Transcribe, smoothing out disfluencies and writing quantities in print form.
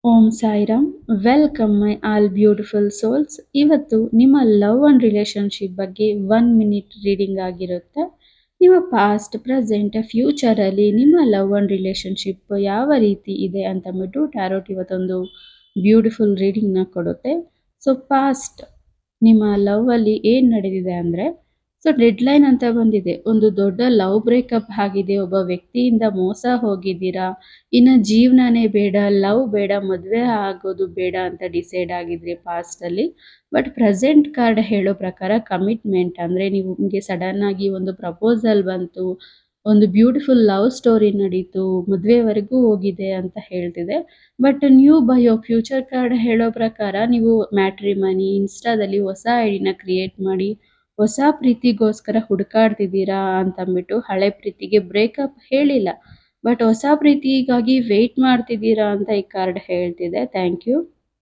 Om Sairam. Welcome my all beautiful souls. ಇವತ್ತು ನಿಮ್ಮ love and relationship ಬಗ್ಗೆ 1 ಮಿನಿಟ್ ರೀಡಿಂಗ್ ಆಗಿರುತ್ತೆ. ನಿಮ್ಮ ಪಾಸ್ಟ್, ಪ್ರೆಸೆಂಟ್, ಫ್ಯೂಚರಲ್ಲಿ ನಿಮ್ಮ ಲವ್ ಅಂಡ್ ರಿಲೇಶನ್ಶಿಪ್ ಯಾವ ರೀತಿ ಇದೆ ಅಂತಂದ್ಬಿಟ್ಟು ಟ್ಯಾರೋಟ್ ಇವತ್ತೊಂದು ಬ್ಯೂಟಿಫುಲ್ ರೀಡಿಂಗ್ನ ಕೊಡುತ್ತೆ. ಸೊ ಪಾಸ್ಟ್ ನಿಮ್ಮ ಲವ್ವಲ್ಲಿ ಏನು ನಡೆದಿದೆ ಅಂದರೆ, ಸೊ ಡೆಡ್ಲೈನ್ ಅಂತ ಬಂದಿದೆ. ಒಂದು ದೊಡ್ಡ ಲವ್ ಬ್ರೇಕಪ್ ಆಗಿದೆ, ಒಬ್ಬ ವ್ಯಕ್ತಿಯಿಂದ ಮೋಸ ಹೋಗಿದ್ದೀರಾ, ಇನ್ನು ಜೀವನನೇ ಬೇಡ, ಲವ್ ಬೇಡ, ಮದುವೆ ಆಗೋದು ಬೇಡ ಅಂತ ಡಿಸೈಡ್ ಆಗಿದ್ರಿ ಪಾಸ್ಟಲ್ಲಿ. ಬಟ್ ಪ್ರೆಸೆಂಟ್ ಕಾರ್ಡ್ ಹೇಳೋ ಪ್ರಕಾರ ಕಮಿಟ್ಮೆಂಟ್ ಅಂದರೆ ನಿಮಗೆ ಸಡನ್ನಾಗಿ ಒಂದು ಪ್ರಪೋಸಲ್ ಬಂತು, ಒಂದು ಬ್ಯೂಟಿಫುಲ್ ಲವ್ ಸ್ಟೋರಿ ನಡೀತು, ಮದುವೆವರೆಗೂ ಹೋಗಿದೆ ಅಂತ ಹೇಳ್ತಿದೆ. But new bio future card ಹೇಳೋ ಪ್ರಕಾರ ನೀವು ಮ್ಯಾಟ್ರಿಮನಿ ಇನ್ಸ್ಟಾದಲ್ಲಿ ಹೊಸ ಐಡಿನ ಕ್ರಿಯೇಟ್ ಮಾಡಿ ಹೊಸ ಪ್ರೀತಿಗೋಸ್ಕರ ಹುಡುಕಾಡ್ತಿದ್ದೀರಾ ಅಂತಂದ್ಬಿಟ್ಟು, ಹಳೆ ಪ್ರೀತಿಗೆ ಬ್ರೇಕಪ್ ಹೇಳಿಲ್ಲ, ಬಟ್ ಹೊಸ ಪ್ರೀತಿಗಾಗಿ ವೆಯ್ಟ್ ಮಾಡ್ತಿದ್ದೀರಾ ಅಂತ ಈ ಕಾರ್ಡ್ ಹೇಳ್ತಿದೆ. Thank you.